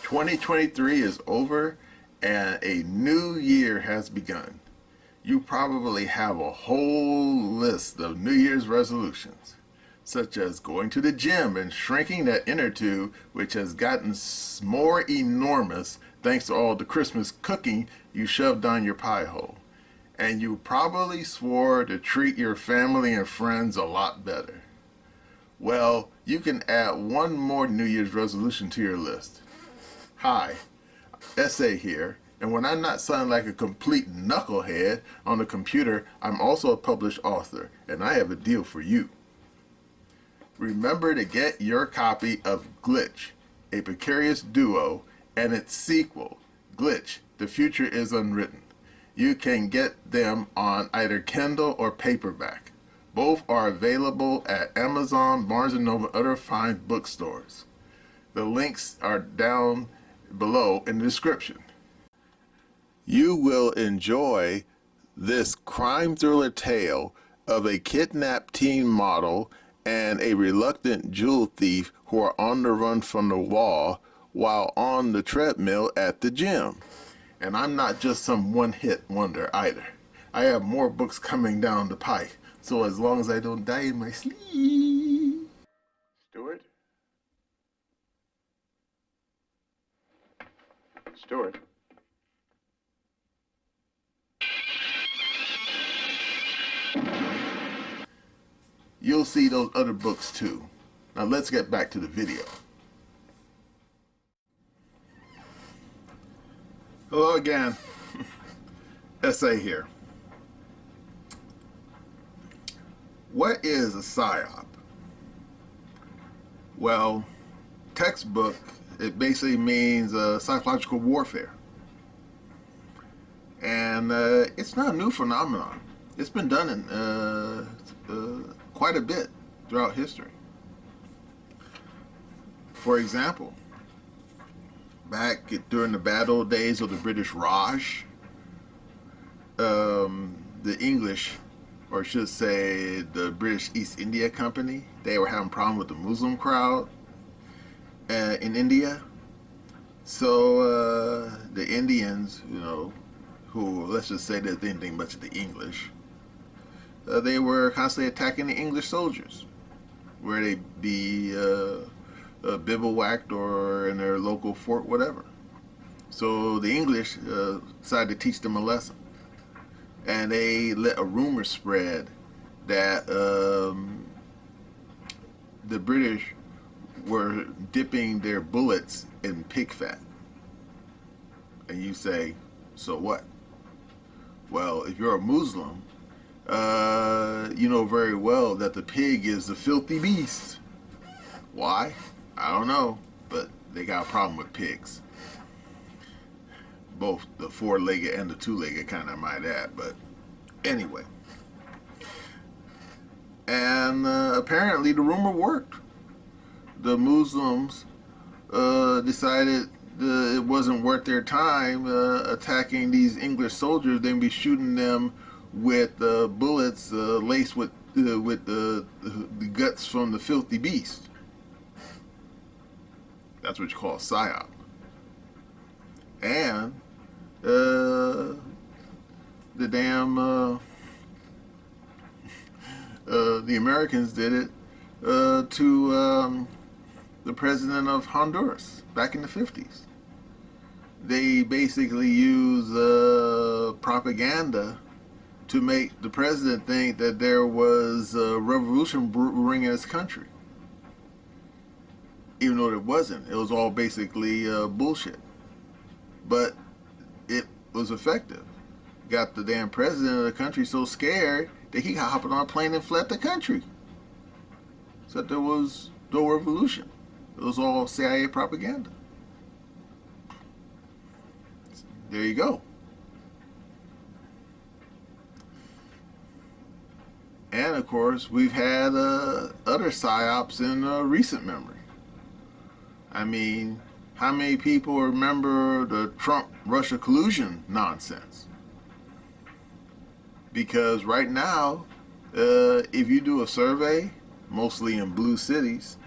2023 is over and a new year has begun. You probably have a whole list of New Year's resolutions, such as going to the gym and shrinking that inner tube, which has gotten more enormous thanks to all the Christmas cooking you shoved down your pie hole. And you probably swore to treat your family and friends a lot better. Well, you can add one more New Year's resolution to your list. Hi, SA here, and when I'm not sounding like a complete knucklehead on the computer, I'm also a published author, and I have a deal for you. Remember to get your copy of Glitch, a precarious duo, and its sequel, Glitch, The Future is Unwritten. You can get them on either Kindle or paperback. Both are available at Amazon, Barnes & Noble, and other fine bookstores. The links are down below in the description. You will enjoy this crime thriller tale of a kidnapped teen model and a reluctant jewel thief who are on the run from the law while on the treadmill at the gym. And I'm not just some one-hit wonder either. I have more books coming down the pike, so as long as I don't die in my sleep. Stuart? Stuart? You'll see those other books too. Now let's get back to the video. Hello again. SA here. What is a PSYOP? Well, textbook, it basically means psychological warfare. And it's not a new phenomenon. It's been done in quite a bit throughout history. For example, back during the bad old days of the British Raj, the English, or I should say the British East India Company, they were having a problem with the Muslim crowd in India. So the Indians, who, let's just say that they didn't think much of the English, they were constantly attacking the English soldiers, where they be bivouacked or in their local fort, whatever. So the English decided to teach them a lesson. And they let a rumor spread that the British were dipping their bullets in pig fat. And you say, so what? Well, if you're a Muslim, you know very well that the pig is the filthy beast. Why? I don't know, but they got a problem with pigs. Both the four-legged and the two-legged kind, I might add, but anyway. And apparently the rumor worked. The Muslims decided it wasn't worth their time attacking these English soldiers. They'd be shooting them with bullets laced with the guts from the filthy beast. That's what you call a PSYOP. And the damn the Americans did it to the president of Honduras back in the 50s. They basically used propaganda to make the president think that there was a revolution brewing in his country. Even though it wasn't. It was all basically bullshit. But it was effective. Got the damn president of the country so scared that he hopped on a plane and fled the country. So there was no revolution. It was all CIA propaganda. There you go. And of course, we've had other PSYOPs in recent memory. I mean, how many people remember the Trump-Russia collusion nonsense? Because right now, if you do a survey, mostly in blue cities,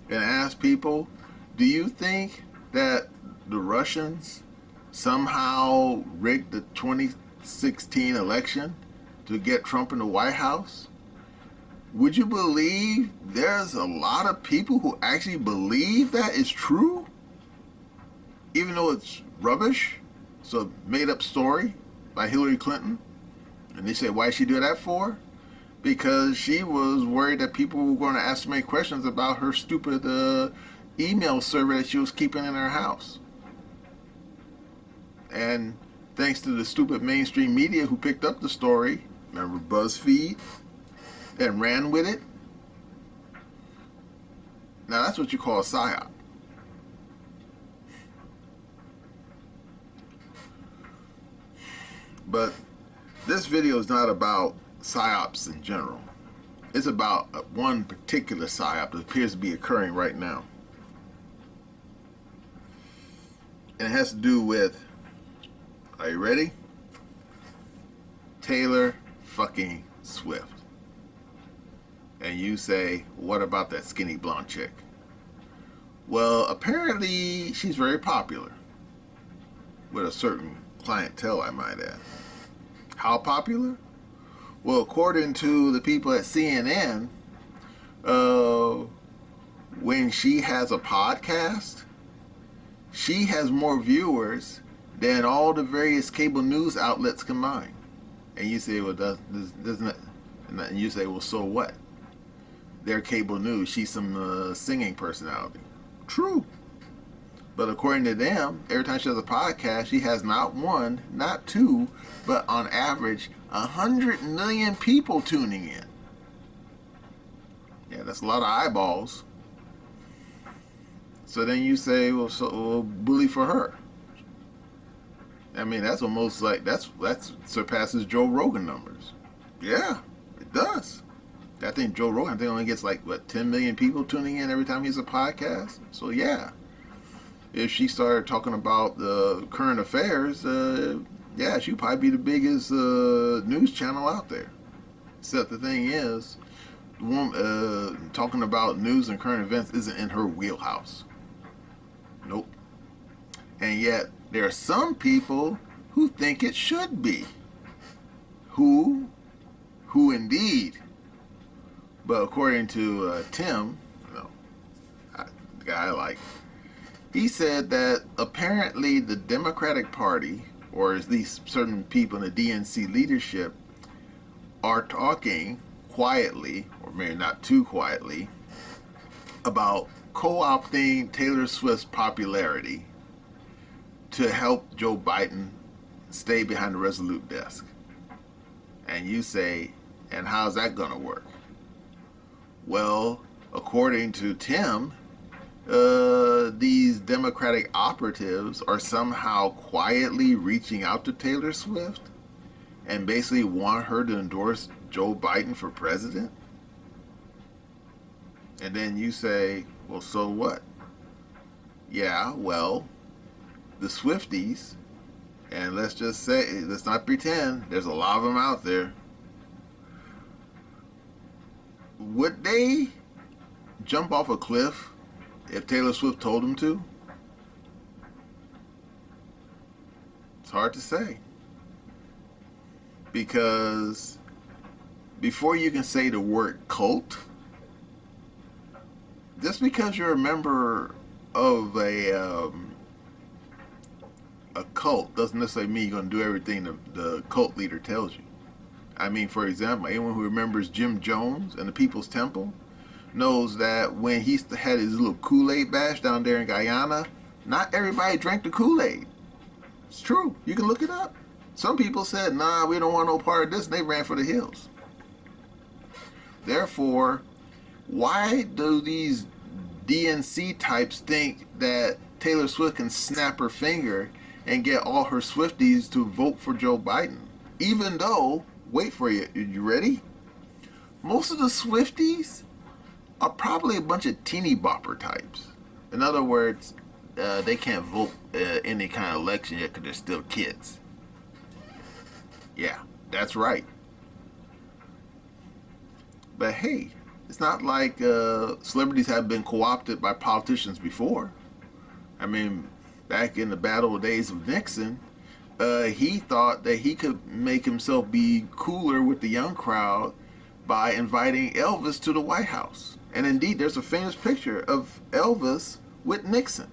and ask people, do you think that the Russians somehow rigged the 2016 election to get Trump in the White House? Would you believe there's a lot of people who actually believe that is true? Even though it's rubbish, it's a made-up story by Hillary Clinton. And they say, why did she do that for? Because she was worried that people were going to ask so many questions about her stupid email server that she was keeping in her house. And thanks to the stupid mainstream media who picked up the story, remember BuzzFeed, and ran with it. Now that's what you call a psyop. But this video is not about psyops in general. It's about one particular psyop that appears to be occurring right now. And it has to do with, are you ready? Taylor fucking Swift. And you say, what about that skinny blonde chick? Well, apparently she's very popular with a certain clientele, I might add. How popular? Well, according to the people at CNN, when she has a podcast, she has more viewers than all the various cable news outlets combined. And you say, well, doesn't it? And you say, well, so what? They're cable news. She's some singing personality. True. But according to them, every time she has a podcast, she has not one, not two, but on average, 100 million people tuning in. Yeah, that's a lot of eyeballs. So then you say, well, bully for her. I mean, that's almost like, that surpasses Joe Rogan numbers. Yeah, it does. I think Joe Rogan only gets like, 10 million people tuning in every time he has a podcast? So yeah. If she started talking about the current affairs, yeah, she'd probably be the biggest news channel out there. Except the thing is, the woman, talking about news and current events isn't in her wheelhouse. Nope. And yet, there are some people who think it should be. Who indeed. But according to Tim, the guy I like, he said that apparently the Democratic Party, or at least certain people in the DNC leadership, are talking quietly, or maybe not too quietly, about co-opting Taylor Swift's popularity to help Joe Biden stay behind the Resolute desk. And you say, and how's that going to work? Well, according to Tim, these Democratic operatives are somehow quietly reaching out to Taylor Swift and basically want her to endorse Joe Biden for president. And then you say, well, so what? Yeah, well, the Swifties, and let's just say, let's not pretend, there's a lot of them out there. Would they jump off a cliff if Taylor Swift told them to? It's hard to say. Because before you can say the word cult, just because you're a member of a cult doesn't necessarily mean you're going to do everything the cult leader tells you. I mean, for example, anyone who remembers Jim Jones and the People's Temple knows that when he had his little Kool-Aid bash down there in Guyana, not everybody drank the Kool-Aid. It's true. You can look it up. Some people said, nah, we don't want no part of this, and they ran for the hills. Therefore, why do these DNC types think that Taylor Swift can snap her finger and get all her Swifties to vote for Joe Biden? Even though, wait for you, you ready? Most of the Swifties are probably a bunch of teeny bopper types. In other words, they can't vote any kind of election yet because they're still kids. Yeah, that's right. But hey, it's not like celebrities have been co-opted by politicians before. I mean, back in the battle days of Nixon, he thought that he could make himself be cooler with the young crowd by inviting Elvis to the White House. And indeed, there's a famous picture of Elvis with Nixon.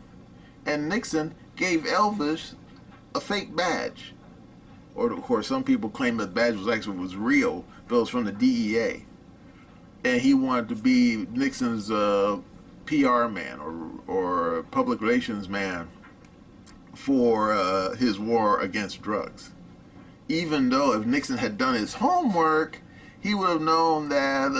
And Nixon gave Elvis a fake badge. Or, of course, some people claim that the badge was real, but it was from the DEA. And he wanted to be Nixon's PR man or public relations man for his war against drugs. Even though if Nixon had done his homework, he would have known that,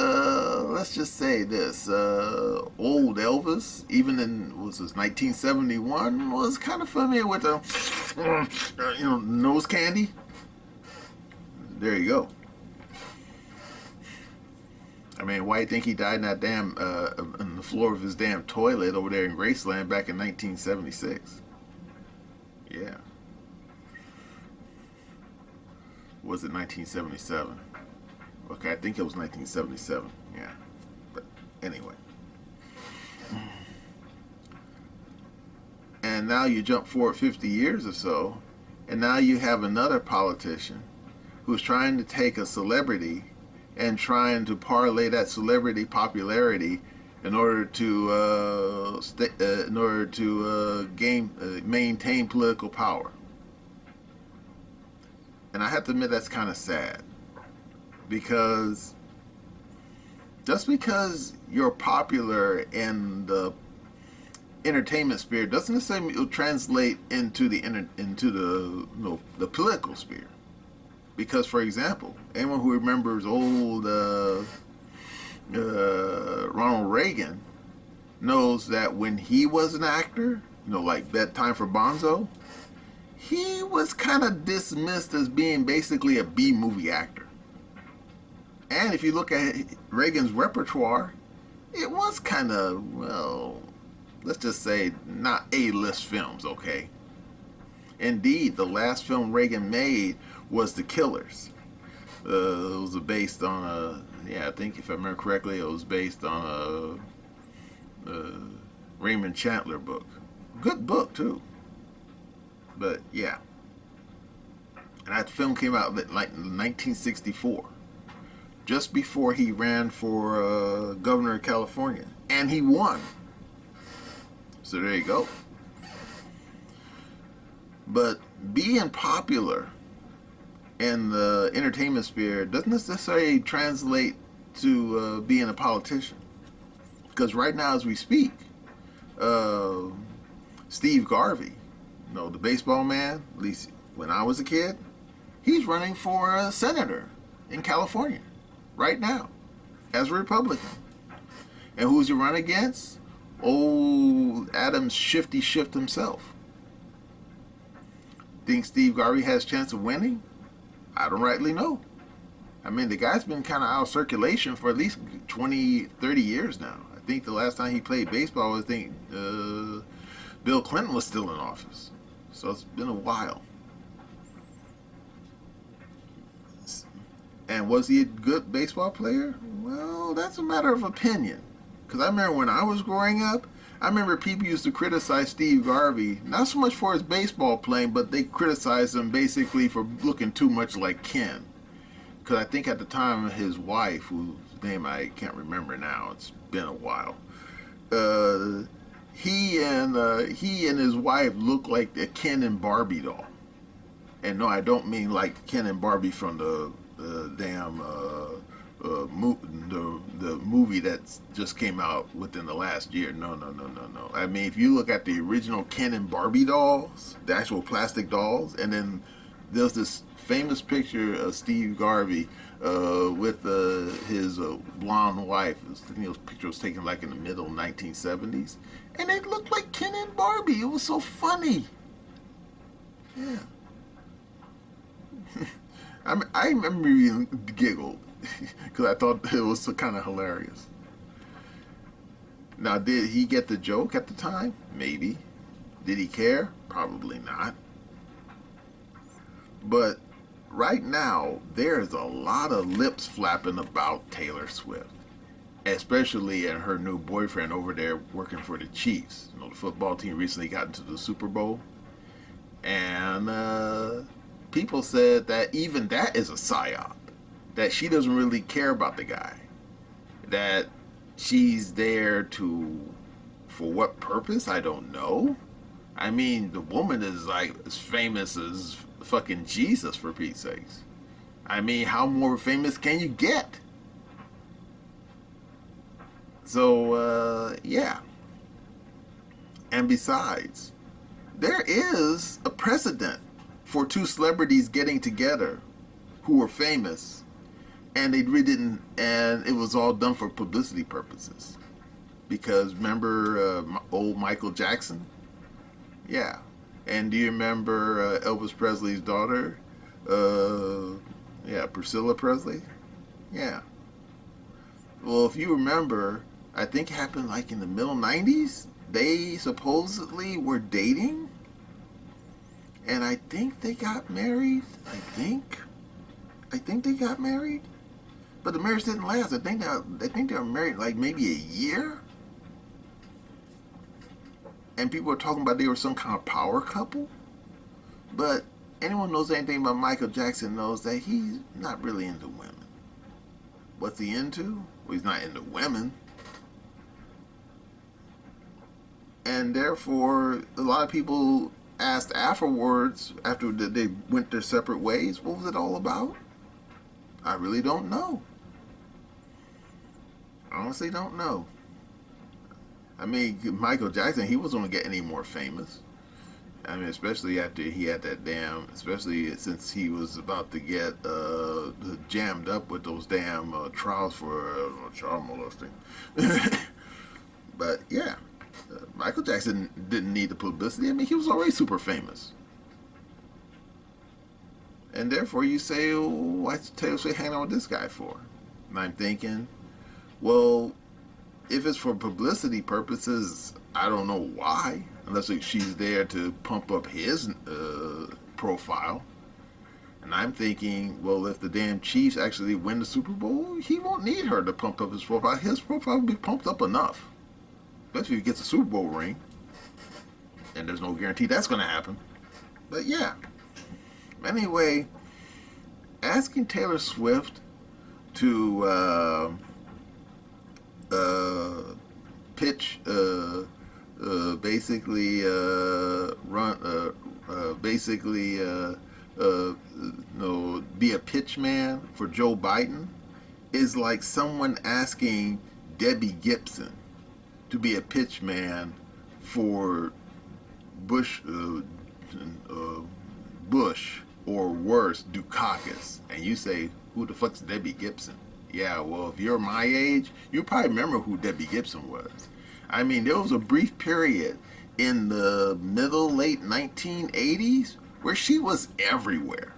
let's just say this, old Elvis, even in, was this 1971, was kind of familiar with the, nose candy. There you go. I mean, why do you think he died in that damn, on the floor of his damn toilet over there in Graceland back in 1976? Yeah. Was it 1977? Okay, I think it was 1977. Yeah. But anyway. And now you jump forward 50 years or so, and now you have another politician who's trying to take a celebrity and trying to parlay that celebrity popularity in order to maintain political power. And I have to admit that's kind of sad, because just because you're popular in the entertainment sphere doesn't necessarily translate into the the political sphere. Because, for example, anyone who remembers old Ronald Reagan knows that when he was an actor, like Bedtime for Bonzo, he was kind of dismissed as being basically a B-movie actor. And if you look at Reagan's repertoire, it was kind of, well, let's just say not A-list films, okay? Indeed, the last film Reagan made was The Killers. It was based on I think if I remember correctly, it was based on a Raymond Chandler book. Good book, too. But, yeah. And that film came out like in 1964. Just before he ran for governor of California. And he won. So there you go. But being popular in the entertainment sphere doesn't necessarily translate to being a politician. Because right now as we speak, Steve Garvey, the baseball man, at least when I was a kid, he's running for a senator in California right now as a Republican. And who's he run against? Old Adams Shifty Shift himself. Think Steve Garvey has a chance of winning? I don't rightly know. I mean, the guy's been kind of out of circulation for at least 20, 30 years now. I think the last time he played baseball, I think Bill Clinton was still in office. So it's been a while. And was he a good baseball player? Well, that's a matter of opinion. Because I remember when I was growing up, I remember people used to criticize Steve Garvey, not so much for his baseball playing, but they criticized him basically for looking too much like Ken. Because I think at the time his wife, whose name I can't remember now, it's been a while, he and his wife looked like a Ken and Barbie doll. And no, I don't mean like Ken and Barbie from the movie that just came out within the last year. No. I mean, if you look at the original Ken and Barbie dolls, the actual plastic dolls, and then there's this famous picture of Steve Garvey with his blonde wife. This picture was taken like in the middle 1970s, and it looked like Ken and Barbie. It was so funny. Yeah. I remember being giggled because I thought it was kind of hilarious. Now, did he get the joke at the time? Maybe. Did he care? Probably not. But right now, there's a lot of lips flapping about Taylor Swift. especially at her new boyfriend over there working for the Chiefs. You know, the football team recently got into the Super Bowl, and people said that even that is a psyop. That she doesn't really care about the guy. That she's there to, for what purpose? I don't know. I mean, the woman is like as famous as fucking Jesus, for Pete's sakes. I mean, how more famous can you get? So, yeah. And besides, there is a precedent for two celebrities getting together who were famous, and they really didn't, and it was all done for publicity purposes. Because remember old Michael Jackson? Yeah. And do you remember Elvis Presley's daughter? Yeah, Priscilla Presley? Yeah. Well, if you remember, I think it happened like in the middle 90s. They supposedly were dating. And I think they got married. I think they got married. But the marriage didn't last. I think they were married like maybe a year. And people were talking about they were some kind of power couple. But anyone who knows anything about Michael Jackson knows that he's not really into women. What's he into? Well, he's not into women. And therefore, a lot of people asked afterwards, after they went their separate ways, what was it all about? I really don't know. I honestly don't know. I mean, Michael Jackson, he wasn't going to get any more famous. I mean, especially after he had that damn, especially since he was about to get jammed up with those damn trials for child molesting. But yeah, Michael Jackson didn't need the publicity. I mean, he was already super famous. And therefore, you say, oh, why's Taylor Swift hanging out with this guy for? And I'm thinking, well, if it's for publicity purposes, I don't know why. Unless she's there to pump up his profile. And I'm thinking, well, if the damn Chiefs actually win the Super Bowl, he won't need her to pump up his profile. His profile will be pumped up enough. Especially if he gets a Super Bowl ring. And there's no guarantee that's going to happen. But yeah. Anyway, asking Taylor Swift to pitch, basically run, basically be a pitch man for Joe Biden is like someone asking Debbie Gibson to be a pitch man for Bush, Bush, or worse, Dukakis, and you say, who the fuck's Debbie Gibson? Yeah, well, if you're my age, you probably remember who Debbie Gibson was. I mean, there was a brief period in the late 1980s where she was everywhere.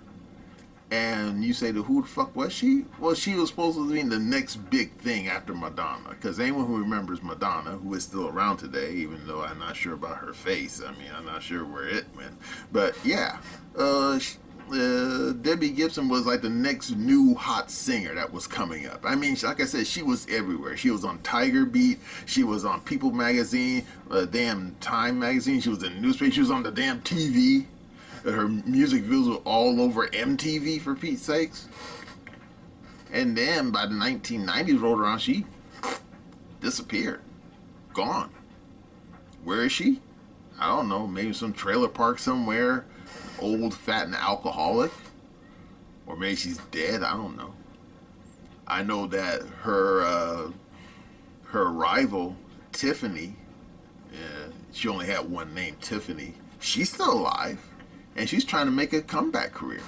And you say, who the fuck was she? Well, she was supposed to be the next big thing after Madonna. Because anyone who remembers Madonna, who is still around today, even though I'm not sure about her face. I mean, I'm not sure where it went. But yeah, Debbie Gibson was like the next new hot singer that was coming up. I mean, like I said, she was everywhere. She was on Tiger Beat. She was on People Magazine, damn Time Magazine. She was in the newspaper. She was on the damn TV. Her music videos were all over MTV, for Pete's sakes. And then by the 1990s rolled around, she disappeared. Gone. Where is she? I don't know. Maybe some trailer park somewhere. Old, fat, and alcoholic. Or maybe she's dead. I don't know. I know that her rival, Tiffany, she only had one name, Tiffany. She's still alive. And she's trying to make a comeback career.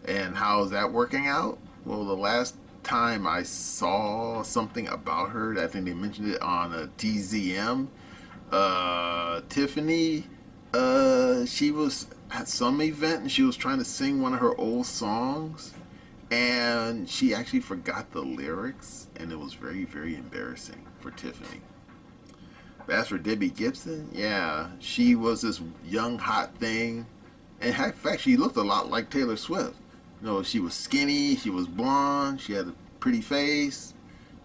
And how is that working out? Well, the last time I saw something about her, I think they mentioned it on TZM, Tiffany, she was at some event and she was trying to sing one of her old songs. And she actually forgot the lyrics. And it was very, very embarrassing for Tiffany. But as for Debbie Gibson, yeah, she was this young, hot thing. And in fact, she looked a lot like Taylor Swift. You know, she was skinny, she was blonde, she had a pretty face.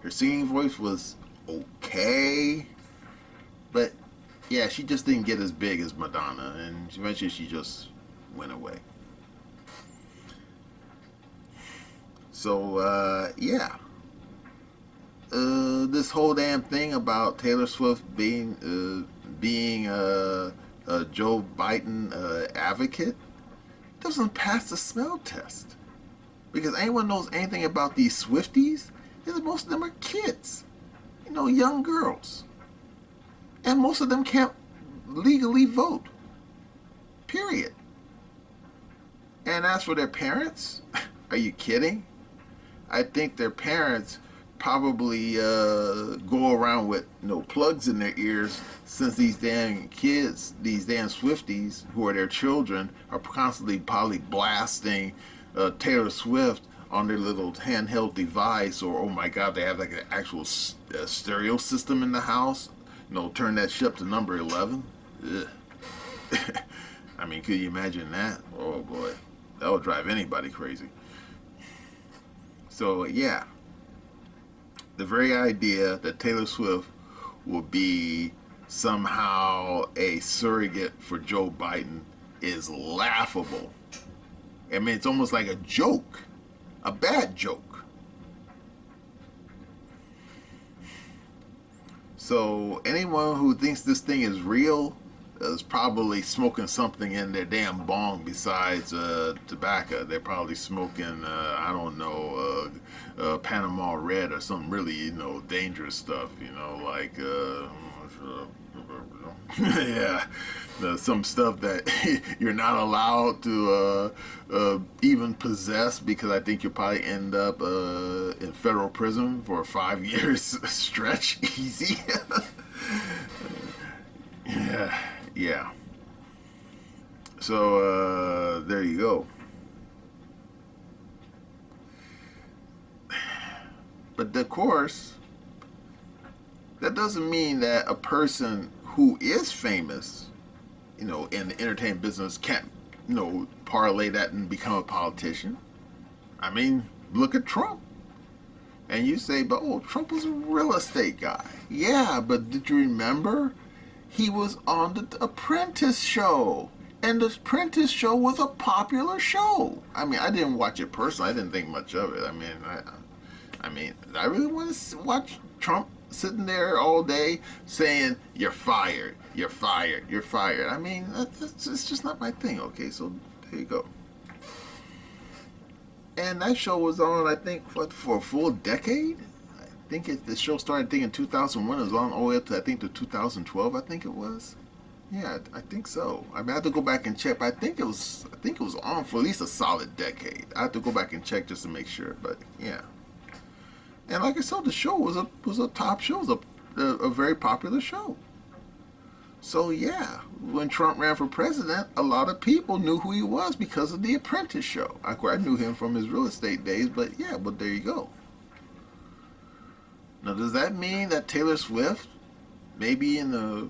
Her singing voice was okay, but yeah, she just didn't get as big as Madonna, and eventually she just went away. So yeah, this whole damn thing about Taylor Swift being a Joe Biden advocate doesn't pass the smell test, because anyone knows anything about these Swifties is that most of them are kids, young girls, and most of them can't legally vote. Period. And as for their parents, are you kidding? I think their parents probably go around with plugs in their ears, since these damn kids, these damn Swifties who are their children, are constantly probably blasting Taylor Swift on their little handheld device, or oh my god, they have like an actual stereo system in the house. Turn that ship to number 11. Ugh. I mean, could you imagine that? Oh boy, that would drive anybody crazy. So yeah, the very idea that Taylor Swift will be somehow a surrogate for Joe Biden is laughable. I mean, it's almost like a joke, a bad joke. So anyone who thinks this thing is real is probably smoking something in their damn bong besides tobacco. They're probably smoking, I don't know, Panama Red or some really, dangerous stuff, like, yeah, some stuff that you're not allowed to even possess, because I think you'll probably end up in federal prison for a 5 years stretch, easy. Yeah. So there you go. But of course, that doesn't mean that a person who is famous, in the entertainment business can't, parlay that and become a politician. I mean, look at Trump. And you say, but Trump was a real estate guy. Yeah, but did you remember? He was on the Apprentice show. And the Apprentice show was a popular show. I mean, I didn't watch it personally. I didn't think much of it. I mean, I really want to watch Trump sitting there all day saying, "You're fired, you're fired, you're fired." I mean, it's just not my thing. Okay, so there you go. And that show was on, I think, for a full decade. I think the show started, I think, in 2001. It was on all the way up to, I think, to 2012. I think it was. Yeah, I think so. I mean, I have to go back and check, but I think it was on for at least a solid decade. I have to go back and check just to make sure. But yeah. And like I said, the show was a top show. It was a very popular show. So yeah, when Trump ran for president, a lot of people knew who he was because of the Apprentice show. I knew him from his real estate days, but yeah, but there you go. Now, does that mean that Taylor Swift, maybe in the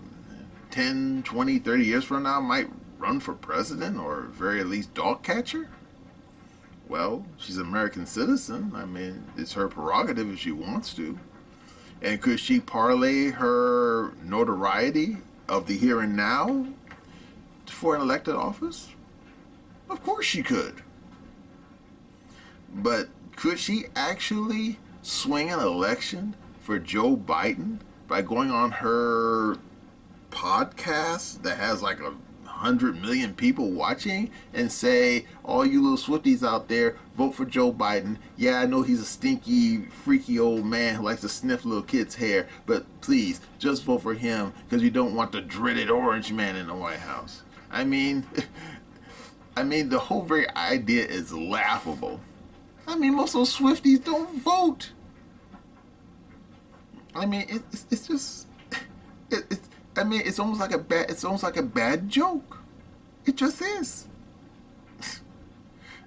10, 20, 30 years from now, might run for president, or very least dog catcher? Well, she's an American citizen. I mean, it's her prerogative if she wants to. And could she parlay her notoriety of the here and now for an elected office? Of course she could. But could she actually swing an election for Joe Biden by going on her podcast that has like 100 million people watching and say, all you little Swifties out there, vote for Joe Biden. Yeah, I know he's a stinky, freaky old man who likes to sniff little kids' hair, but please, just vote for him because you don't want the dreaded orange man in the White House. I mean, the whole very idea is laughable. I mean, most of those Swifties don't vote. I mean, it's just, I mean, it's almost like a bad joke. It just is.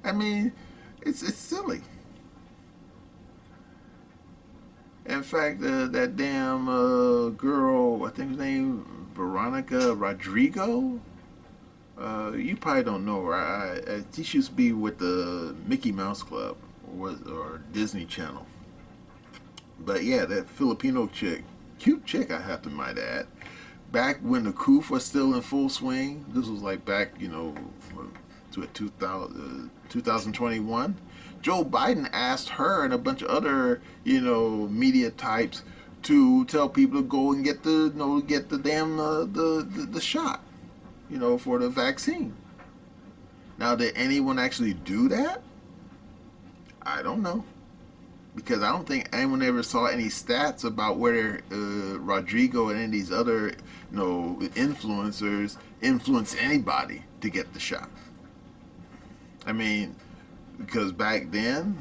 I mean, it's silly. In fact, that damn girl, I think her name Veronica Rodrigo. You probably don't know her. She used to be with the Mickey Mouse Club or Disney Channel. But yeah, that Filipino chick, cute chick, I have to might add. Back when the coup was still in full swing, this was like back, to 2021. Joe Biden asked her and a bunch of other, media types to tell people to go and get get the damn the shot, for the vaccine. Now, did anyone actually do that? I don't know, because I don't think anyone ever saw any stats about whether Rodrigo and any of these other, influencers influence anybody to get the shot. I mean, because back then,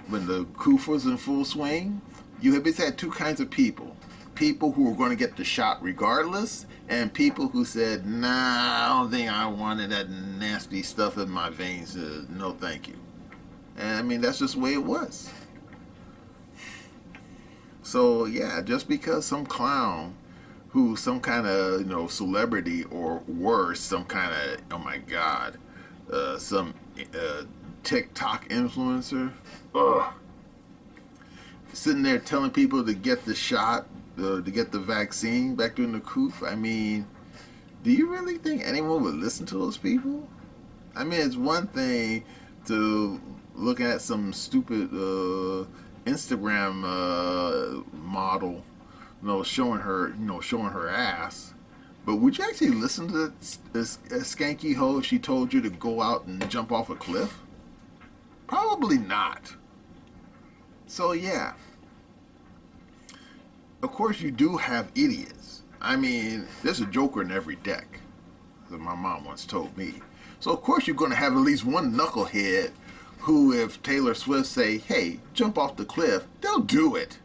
when the coup was in full swing, you had basically had two kinds of people. People who were going to get the shot regardless, and people who said, nah, I don't think I wanted that nasty stuff in my veins. No, thank you. And I mean, that's just the way it was. So, yeah, just because some clown who's some kind of, celebrity, or worse, some kind of, oh my God, some TikTok influencer, ugh, sitting there telling people to get the shot, to get the vaccine back during the coup. I mean, do you really think anyone would listen to those people? I mean, it's one thing to look at some stupid Instagram model, showing her ass. But would you actually listen to this skanky hoe if she told you to go out and jump off a cliff? Probably not. So yeah. Of course you do have idiots. I mean, there's a joker in every deck, as my mom once told me. So of course you're going to have at least one knucklehead who, if Taylor Swift say, hey, jump off the cliff, they'll do it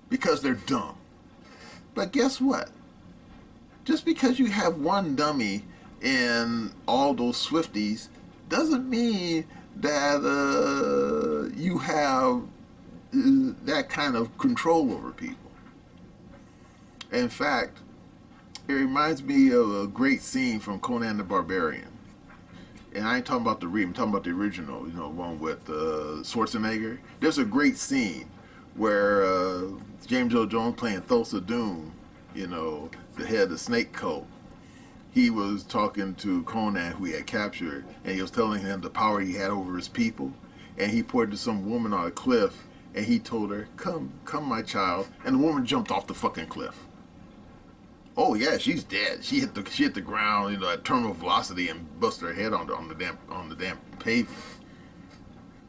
because they're dumb. But guess what? Just because you have one dummy in all those Swifties doesn't mean that you have that kind of control over people. In fact, it reminds me of a great scene from Conan the Barbarian. And I ain't talking about the I'm talking about the original, one with Schwarzenegger. There's a great scene where James Earl Jones playing Thulsa Doom, the head of the snake cult. He was talking to Conan, who he had captured, and he was telling him the power he had over his people. And he pointed to some woman on a cliff, and he told her, come, my child. And the woman jumped off the fucking cliff. Oh yeah, she's dead. She hit the ground, at terminal velocity, and busted her head on the damn pavement.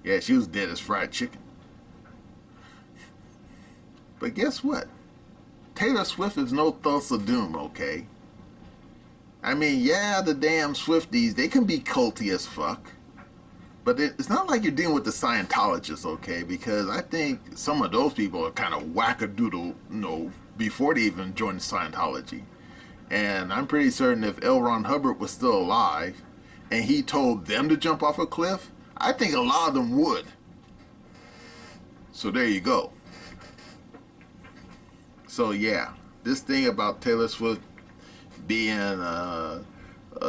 Yeah, she was dead as fried chicken. But guess what? Taylor Swift is no Thulsa Doom, okay? I mean, yeah, the damn Swifties, they can be culty as fuck. But it's not like you're dealing with the Scientologists, okay? Because I think some of those people are kind of wackadoodle, before they even joined Scientology. And I'm pretty certain if L. Ron Hubbard was still alive and he told them to jump off a cliff, I think a lot of them would. So there you go. So yeah, this thing about Taylor Swift being a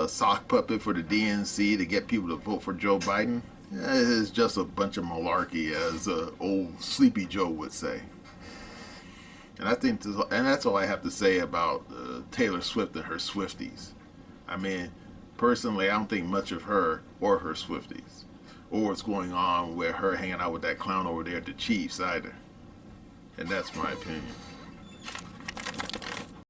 sock puppet for the DNC to get people to vote for Joe Biden is just a bunch of malarkey, as old Sleepy Joe would say. And I think, and that's all I have to say about Taylor Swift and her Swifties. I mean, personally, I don't think much of her or her Swifties, or what's going on with her hanging out with that clown over there at the Chiefs either. And that's my opinion.